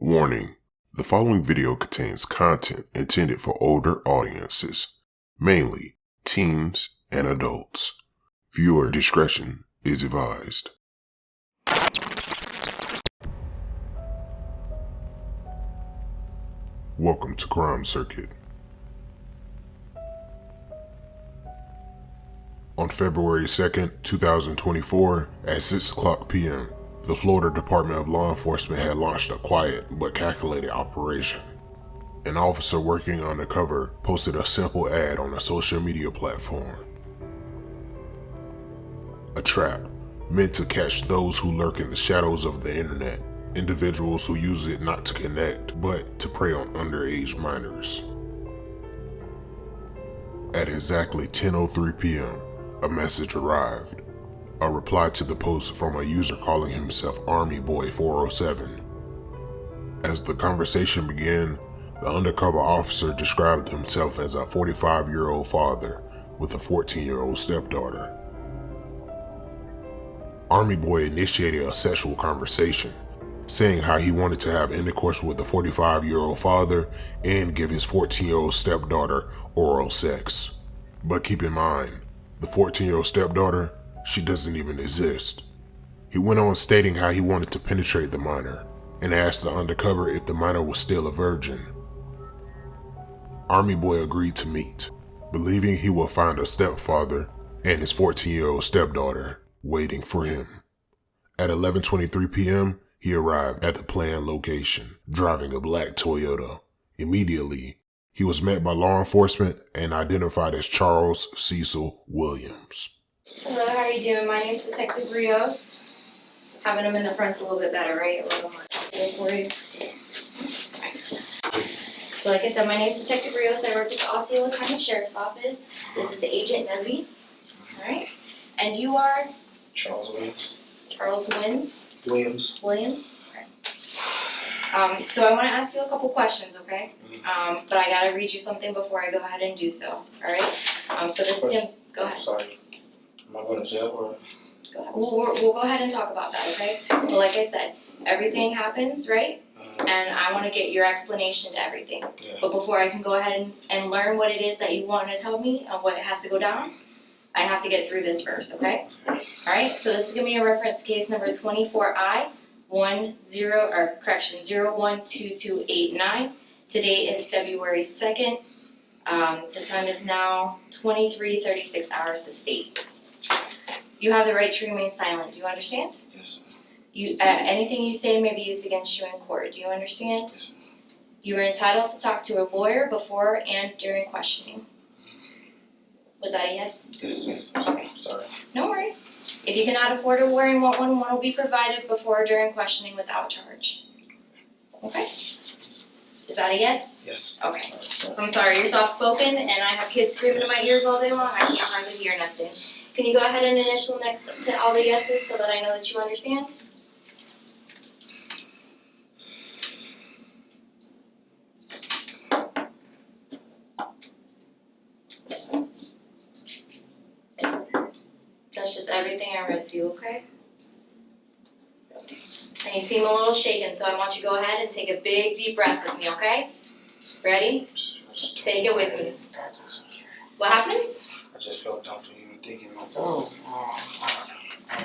Warning: the following video contains content intended for older audiences, mainly teens and adults. Viewer discretion is advised. Welcome to Crime Circuit. On February 2nd, 2024, at 6 o'clock p.m., the Florida Department of Law Enforcement had launched a quiet but calculated operation. An officer working undercover posted a simple ad on a social media platform. A trap meant to catch those who lurk in the shadows of the internet, individuals who use it not to connect, but to prey on underage minors. At exactly 10:03 p.m., a message arrived. A reply to the post from a user calling himself Army Boy 407. As the conversation began, the undercover officer described himself as a 45-year-old father with a 14-year-old stepdaughter. Army Boy initiated a sexual conversation, saying how he wanted to have intercourse with the 45-year-old father and give his 14-year-old stepdaughter oral sex. But keep in mind, the 14-year-old stepdaughter, she doesn't even exist. He went on stating how he wanted to penetrate the minor and asked the undercover if the minor was still a virgin. Army Boy agreed to meet, believing he would find a stepfather and his 14-year-old stepdaughter waiting for him. At 11:23 p.m., he arrived at the planned location, driving a black Toyota. Immediately, he was met by law enforcement and identified as Charles Cecil Williams. Hello, how are you doing? My name's Detective Rios. Having them in the front's a little bit better, right? A little more comfortable for you. So like I said, my name's Detective Rios. I work at the Osceola County Sheriff's Office. This is Agent Nezzy. Alright. And you are? Charles Williams. Charles Williams. Williams? Okay. So I want to ask you a couple questions, okay? But I gotta read you something before I go ahead and do so. Alright? So this is gonna, go ahead. Sorry. Am I going to jail or? Go ahead. We'll go ahead and talk about that, okay? But like I said, everything happens, right? And I want to get your explanation to everything. Yeah. But before I can go ahead and learn what it is that you want to tell me and what it has to go down, I have to get through this first, okay? Alright, so this is going to be a reference case number 24I-012289. Today is February 2nd. The time is now 23:36 hours this date. You have the right to remain silent. Do you understand? Yes. Anything you say may be used against you in court. Do you understand? Yes. You are entitled to talk to a lawyer before and during questioning. Was that a yes? Yes. Okay. Sorry. No worries. If you cannot afford a lawyer and want one will be provided before or during questioning without charge. Okay? Is that a yes? Yes. Okay. Sorry. I'm sorry, you're soft-spoken and I have kids screaming in my ears all day long. I can't hardly hear nothing. Can you go ahead and initial next to all the yeses so that I know that you understand? That's just everything I read to you, okay? And you seem a little shaken, so I want you to go ahead and take a big deep breath with me, okay? Ready? Take it with me. What happened? I just felt dumb for even thinking like, I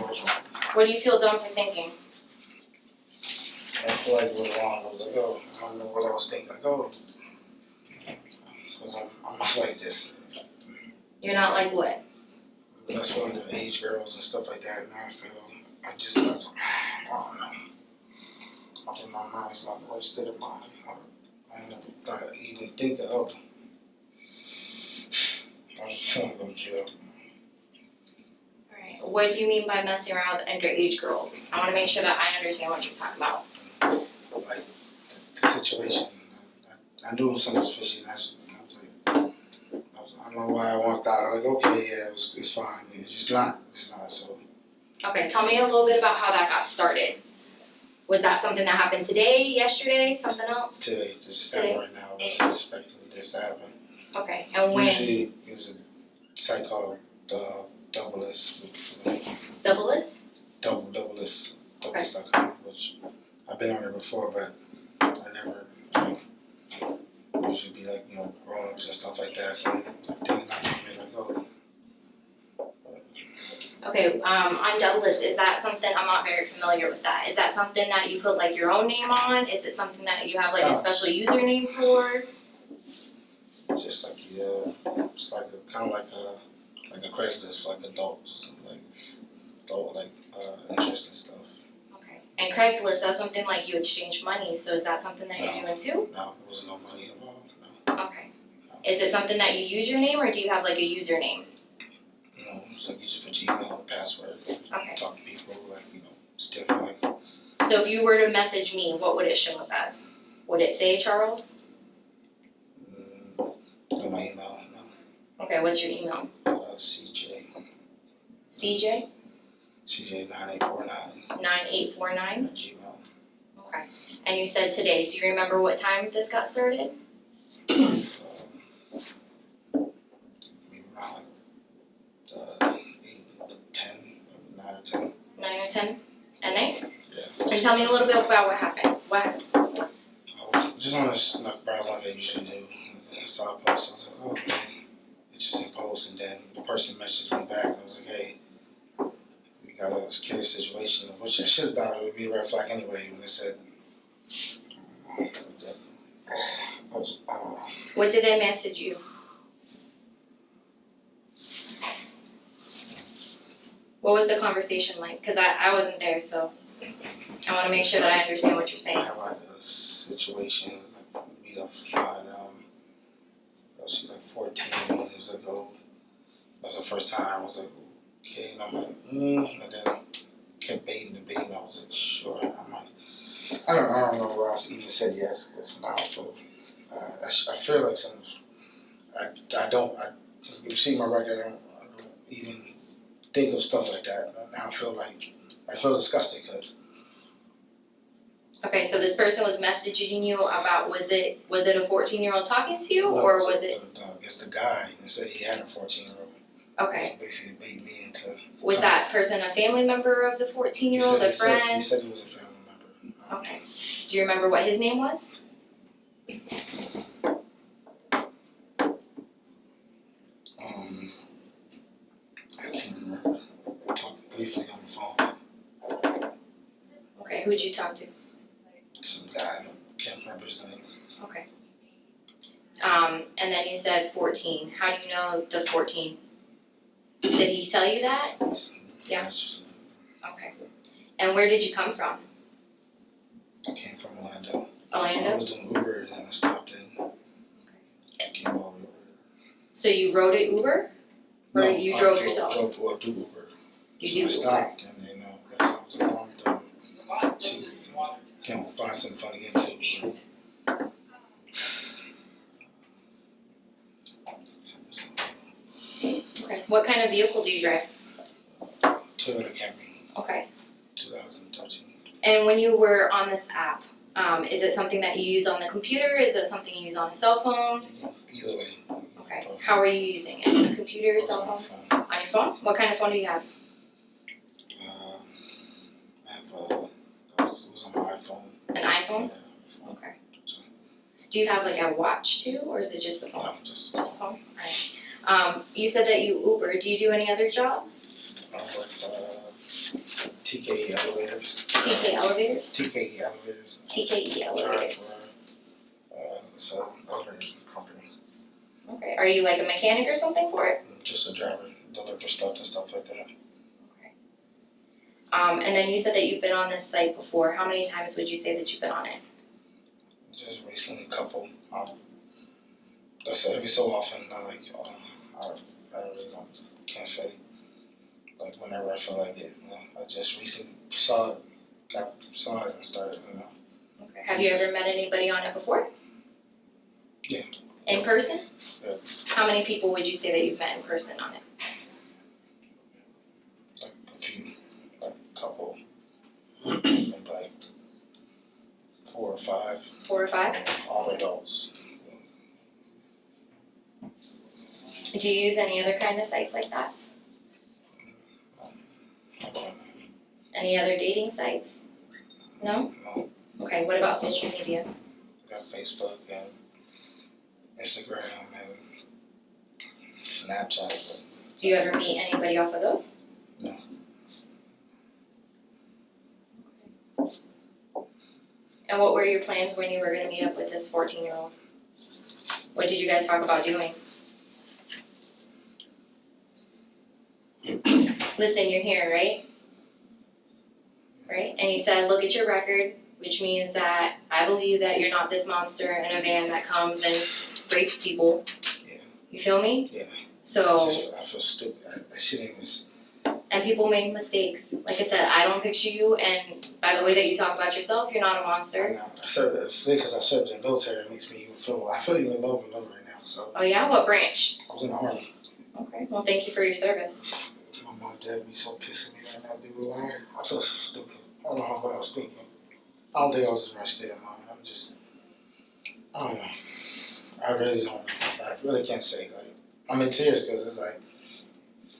was wrong. What do you feel dumb for thinking? I feel like it was wrong. I was like, I don't know what I was thinking. Because I'm not like this. You're not like what? That's one of the age girls and stuff like that. And I don't know. I think my mind's not the right state of mind. I never thought I'd even think of. I just want to go to jail. Alright, what do you mean by messing around with underage girls? I want to make sure that I understand what you're talking about. Like, the situation. I knew something was fishy, and I was like, I don't know why I walked out. Like, okay, yeah, it's fine. It's not, so. Okay, tell me a little bit about how that got started. Was that something that happened today, yesterday, something else? Today, just happened right now. I wasn't expecting this to happen. Okay, and when? Usually, there's a site called Double S. Double this? Double.com, which I've been on it before, but like, you know, grown ups and stuff like that. So I'm thinking I'm be like, oh. Okay, on Douglas, is that something, I'm not very familiar with that. Is that something that you put like your own name on? Is it something that you have like a special username for? Just like, yeah, it's like a kind of like a Craigslist for like adults, interest and stuff. Okay. And Craigslist, that's something like you exchange money, so is that something that you're doing too? No, there was no money involved, no. Okay. Is it something that you use your name, or do you have like a username? No, it's like you just put your email and password. Okay. Talk to people, like, you know, it's different. Like, So if you were to message me, what would it show up as? Would it say Charles? on my email, no. Okay, what's your email? CJ. CJ? CJ9849 9849? at Gmail. Okay. And you said today, do you remember what time this got started? Maybe around like 8, 10, 9 or 10. 9 or 10 at night? Yeah. And tell me a little bit about what happened. I was just on this browser like I usually do. I saw a post. I was like, oh, okay. Interesting post. And then the person messaged me back and I was like, hey, we got a security situation, which I should have thought it would be a red flag anyway when they said, What did they message you? What was the conversation like? Because I wasn't there, so I want to make sure that I understand what you're saying. I have like a situation, like meet up for fun. She's like 14 years ago. That was the first time. I was like, okay, and I'm like, and then kept baiting and baiting. I was like, sure. I'm like, I don't know why I even said yes. Because now I feel, I feel like you see my record, I don't even think of stuff like that. Now I feel disgusted because. Okay, so this person was messaging you about, was it a 14-year-old talking to you, or was it? No, I guess the guy said he had a 14-year-old. Okay. So basically bait me into. Was that person a family member of the 14-year-old, a friend? He said he was a family member. Okay. Do you remember what his name was? I can't remember. I talked briefly on the phone. Okay, who'd you talk to? Some guy, I can't remember his name. Okay. And then you said 14. How do you know the 14? Did he tell you that? Yeah. Okay. And where did you come from? I came from Orlando. Orlando? I was doing Uber and then I stopped and came over. So you rode an Uber? Or you drove yourself? I do Uber. You so do I Uber? stopped and then that's how I was like, oh, I'm done. She can't find something fun to get into. Okay. What kind of vehicle do you drive? Toyota Camry. Okay. 2013. And when you were on this app, is it something that you use on the computer? Is it something you use on a cell phone? Either way. Okay. How are you using it? A computer, cell phone? On your phone? What kind of phone do you have? I have it was on my iPhone. An iPhone? Yeah. Okay. Do you have like a watch too, or is it just the phone? No, just the phone. All right. You said that you Uber. Do you do any other jobs? I work TKE Elevators. TK Elevators? TKE Elevators. TKE Elevators. So elevator company. Okay. Are you like a mechanic or something for it? Just a driver, deliver stuff and stuff like that. Okay. And then you said that you've been on this site before. How many times would you say that you've been on it? Just recently, a couple. That's every so often. I really can't say. Like whenever I feel like it, I just recently saw it and started, Okay. Have you ever met anybody on it before? Yeah. In person? Yeah. How many people would you say that you've met in person on it? Like a few, like a couple, maybe like 4 or 5. 4 or 5? All adults. Do you use any other kind of sites like that? Any other dating sites? No? No. Okay, what about social media? Got Facebook and Instagram and Snapchat. Do you ever meet anybody off of those? No. And what were your plans when you were going to meet up with this 14-year-old? What did you guys talk about doing? Listen, you're here, right? Right? And you said, look at your record, which means that I believe that you're not this monster in a van that comes and rapes people. Yeah. You feel me? Yeah. So. I feel stupid. I shouldn't even. And people make mistakes. Like I said, I don't picture you, and by the way that you talk about yourself, you're not a monster. I know. Because I served in the military, it makes me even feel. I feel even love right now. So. Oh yeah, what branch? I was in the Army. Okay. Well, thank you for your service. My mom and dad be so pissed at me right now. They were lying. I feel so stupid. I don't know what I was thinking. I don't think I was in the right state of mind. I don't know. I really don't know. I really can't say. Like, I'm in tears because it's like,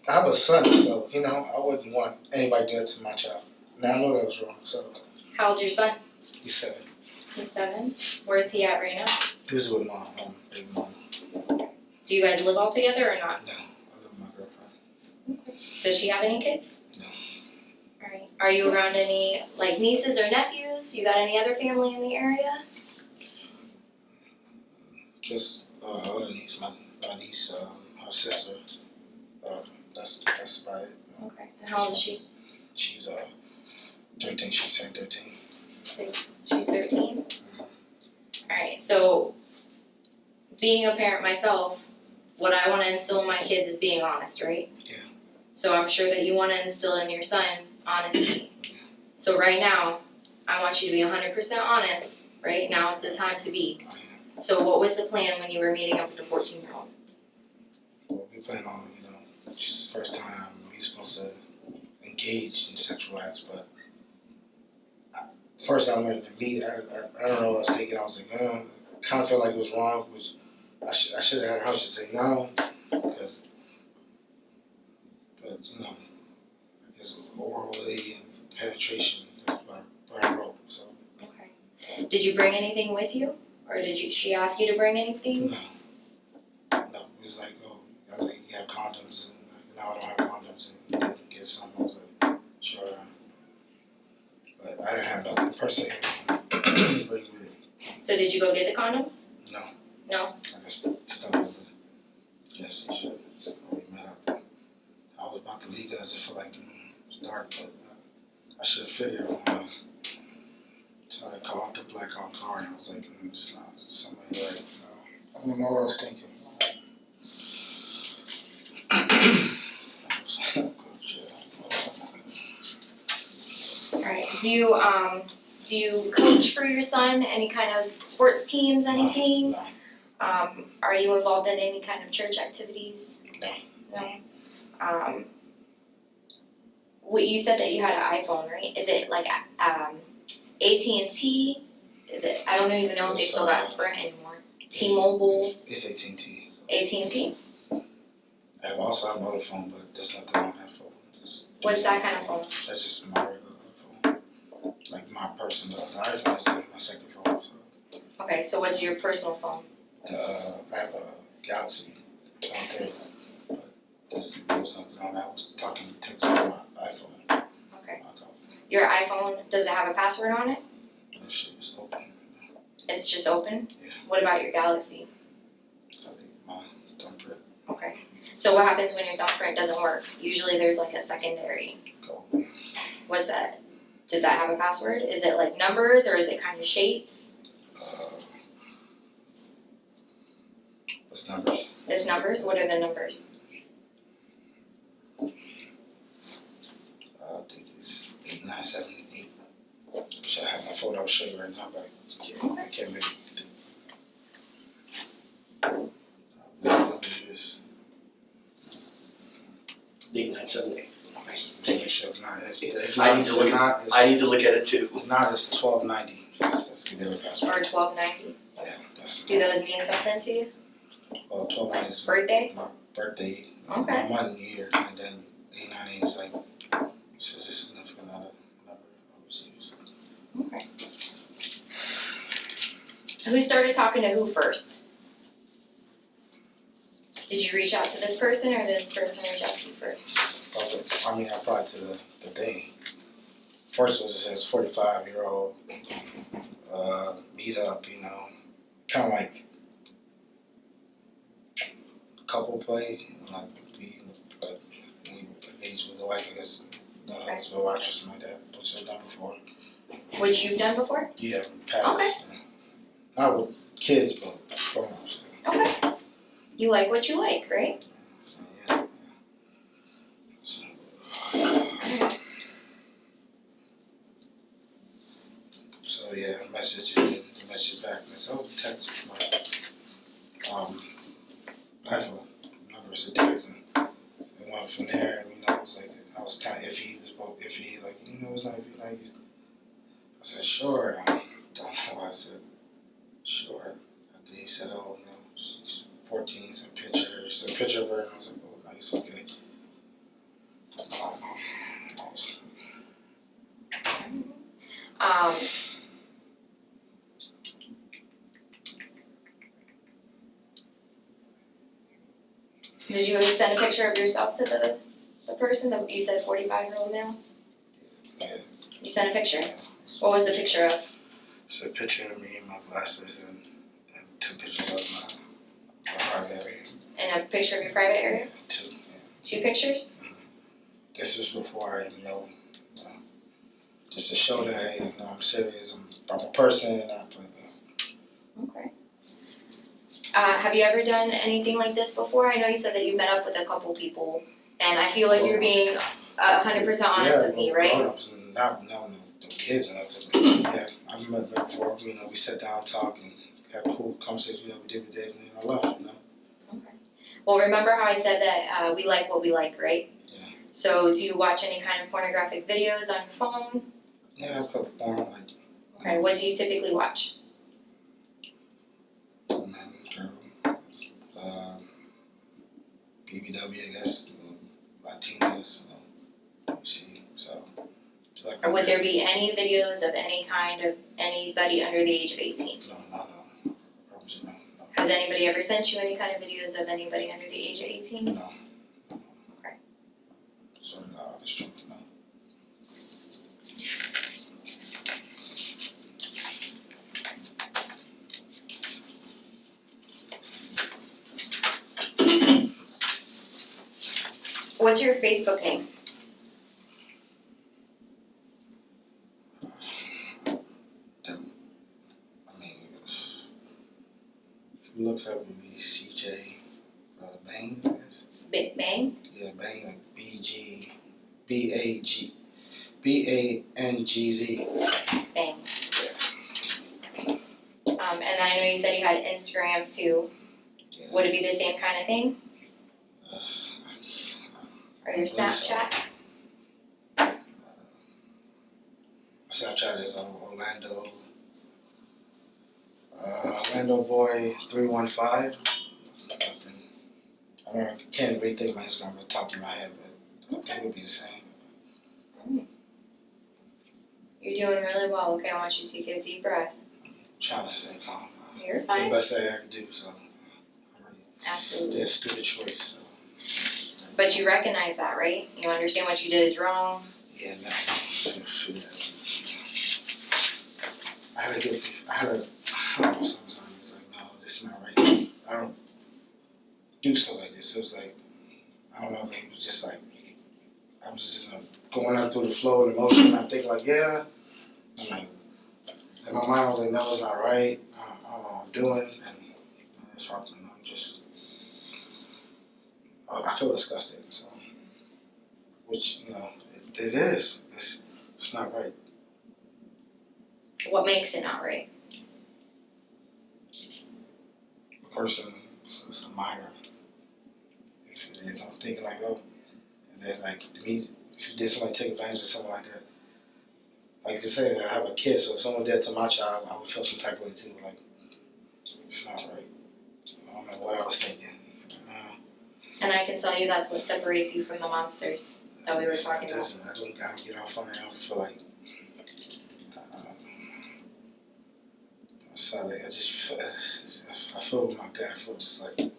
I have a son, so, you know, I wouldn't want anybody to do that to my child. Now I know that was wrong, so. How old's your son? He's 7. He's 7. Where's he at right now? He's with my baby mama. Do you guys live all together or not? No, I live with my girlfriend. Okay. Does she have any kids? No. Alright. Are you around any, like, nieces or nephews? You got any other family in the area? Just other niece, my niece, her sister. That's about it. Okay. And how old is she? She's 13. She's turned 13. She's 13? Alright, so being a parent myself, what I want to instill in my kids is being honest, right? Yeah. So I'm sure that you want to instill in your son honesty. Yeah. So right now, I want you to be 100% honest. Right now is the time to be. So what was the plan when you were meeting up with the 14-year-old? Well, we plan on, you know, just the first time we were supposed to engage in sexual acts, but first I wanted to meet. I don't know what I was thinking. I was like, kind of felt like it was wrong. Which I should have. I should say no, because, but you know, I guess orally and penetration is what I wrote. So. Okay. Did you bring anything with you, or did she ask you to bring anything? No. It was like, I was like, you have condoms, and now I don't have condoms, and you can get some. I was like, sure. But I didn't have nothing per se. Bring with it. So did you go get the condoms? No. No? I just stuck with the gas station. Already met up. I was about to leave because I felt like it's dark, but I should have figured it out. So I called the blackout car and I was like, just not something right. I don't know what I was thinking. Alright. Do you coach for your son? Any kind of sports teams, anything? No. Are you involved in any kind of church activities? No. You said that you had an iPhone, right? Is it like AT&T? Is it? I don't even know if they still got Sprint anymore. T-Mobile. It's AT&T. AT&T. I also have another phone, but there's nothing on that phone. What's that kind of phone? That's just my regular phone. Like my personal. The iPhone is like my second phone. So. Okay, so what's your personal phone? I have a Galaxy 23. But there was nothing on that. I was talking to text on my iPhone. Okay. Your iPhone, does it have a password on it? No shit, it's open. It's just open? Yeah. What about your Galaxy? I think my thumbprint. Okay. So what happens when your thumbprint doesn't work? Usually there's like a secondary. Go. What's that? Does that have a password? Is it like numbers or is it kind of shapes? It's numbers. It's numbers? What are the numbers? I think it's 8978. Wish I had my phone. I will show you right now, but I can't really think. Look at this. 8978. Make sure if not, if I not, need to look. I need to look at it too. If not, it's 1290. That's the other password. Or 1290? Yeah, that's. Do those mean something to you? Well, 1290 is Birthday? my birthday. Okay. My month and year, and then 898 is like it's a significant number overseas. Okay. Who started talking to who first? Did you reach out to this person, or this person reach out to you first? I mean, I applied to the thing. First was it says 45-year-old meet up, you know, kind of like couple play, like we engage with the wife, I guess, husband, wife, or something like that, which I've done before. Which you've done before? Yeah, past. Okay. Not with kids, but grown-ups. Okay. You like what you like, right? Yeah. So yeah, message back. And so text my iPhone numbers to text, and went from there. And you know, it was like I was kind of iffy. It was both iffy, like you know, it was not iffy. Like I said, sure. I don't know why I said sure. After he said, oh, you know, she's 14, some picture of her, and I was like, oh, nice, okay. Did you send a picture of yourself to the person that you said 45-year-old male? Yeah. You sent a picture? What was the picture of? It's a picture of me in my glasses and 2 pictures of my private area. And a picture of your private area? 2. Yeah. 2 pictures? This was before I even know. Just to show that, hey, you know, I'm serious. I'm a person, and not playing. Okay. Have you ever done anything like this before? I know you said that you met up with a couple people, and I feel like you're being 100% honest with me, right? Grown-ups, no kids and nothing. Yeah, I've met them before. You know, we sat down, talked, and had a cool conversation. You know, we did what we did, and I left. You know. Okay. Well, remember how I said that we like what we like, right? Yeah. So, do you watch any kind of pornographic videos on your phone? Yeah, I've got porn, like. Okay. What do you typically watch? Men, girl, BBW, I guess, Latinas, you see, so. Like Or would there be any videos of any kind of anybody under the age of 18? No. Has anybody ever sent you any kind of videos of anybody under the age of 18? No. Okay. So, no, that's true, no. What's your Facebook name? If you look up, it would be CJ Bang, I guess. Bang? Yeah, Bang, like BANGZ. Bang. And I know you said you had Instagram too. Yeah. Would it be the same kind of thing? Or your Snapchat? My Snapchat is Orlando Boy 315. I can't really think of my Instagram on the top of my head, but I think it would be the same. You're doing really well. Okay, I want you to take a deep breath. I'm trying to stay calm. You're fine. The best thing I can do, so I'm ready. Absolutely. Did a stupid choice. So. But you recognize that, right? You understand what you did is wrong? Yeah, no. Shoot. I don't know, sometimes it was like, no, this is not right. I don't do stuff like this. It was like, I don't know, maybe it was just like, I was just going out through the flow and emotion, and I'm thinking like, yeah. I'm like, in my mind I was like, no, it's not right. I don't know what I'm doing, and it's hard to know. I feel disgusted, so, which, you know, it is. It's not right. What makes it not right? The person is a minor. If they don't think like, oh, and then like me, if you did somebody take advantage of someone like that, like you say, I have a kid, so if someone did to my child, I would feel some type of way too. Like, it's not right. I don't know what I was thinking. And I can tell you that's what separates you from the monsters that we were talking about. I don't get off on it. I don't feel like. So like, I feel with my gut. I feel just like.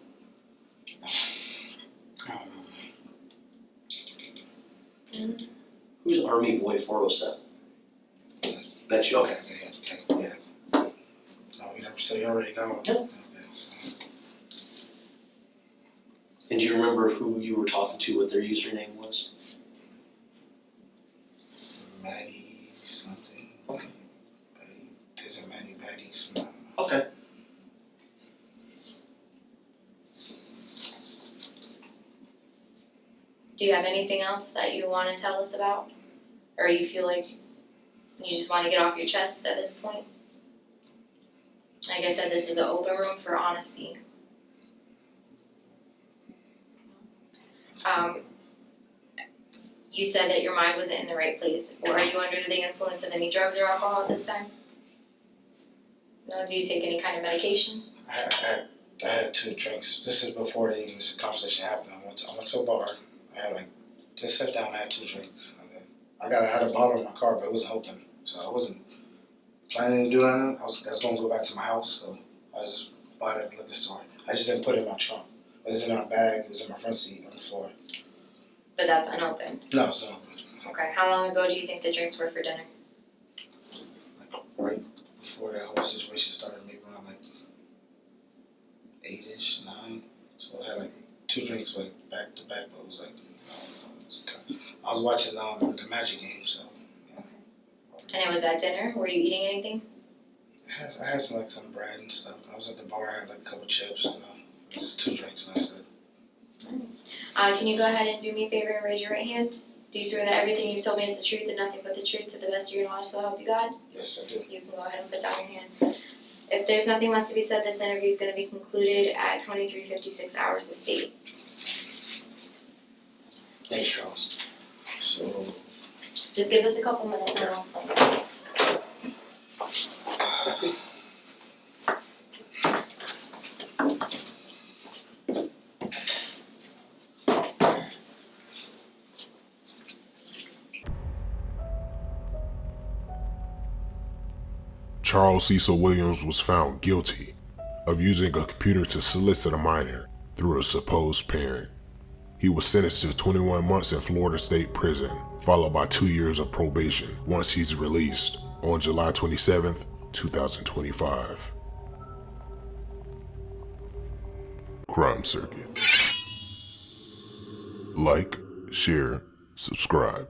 I don't know. Who's Army Boy 407? That's you, okay. Yeah. No, we never say you already got Yep. it. And do you remember who you were talking to, what their username was? Maddie something. Okay. There's a Maddie something. Okay. Do you have anything else that you want to tell us about? Or you feel like you just want to get off your chest at this point? Like I said, this is an open room for honesty. You said that your mind wasn't in the right place. Or are you under the influence of any drugs or alcohol at this time? No, do you take any kind of medications? I had 2 drinks. This is before this conversation happened. I went to a bar. I had just sat down. I had 2 drinks. And then I had a bottle in my car, but it wasn't open, so I wasn't planning to do anything. I was going to go back to my house, so I just bought it at the liquor store. I just didn't put it in my trunk. It was in my bag. It was in my front seat on the floor. But that's unopened. No, it's not open. Okay, how long ago do you think the drinks were for dinner? Right before that whole situation started, maybe around 8-ish, 9. So I had 2 drinks back to back, but it was I was watching the Magic game, so yeah. And it was at dinner? Were you eating anything? I had some bread and stuff. I was at the bar. I had a couple chips. Just 2 drinks, and that's it. Can you go ahead and do me a favor and raise your right hand? Do you swear that everything you've told me is the truth and nothing but the truth to the best of your knowledge, so help you God? Yes, I do. You can go ahead and put down your hand. If there's nothing left to be said, this interview is going to be concluded at 23:56 hours of state. Thanks, Charles. So, Just give us a couple minutes and I'll explain. Charles Cecil Williams was found guilty of using a computer to solicit a minor through a supposed parent. He was sentenced to 21 months in Florida State Prison, followed by 2 years of probation once he's released on July 27th, 2025. Crime Circuit. Like, share, subscribe.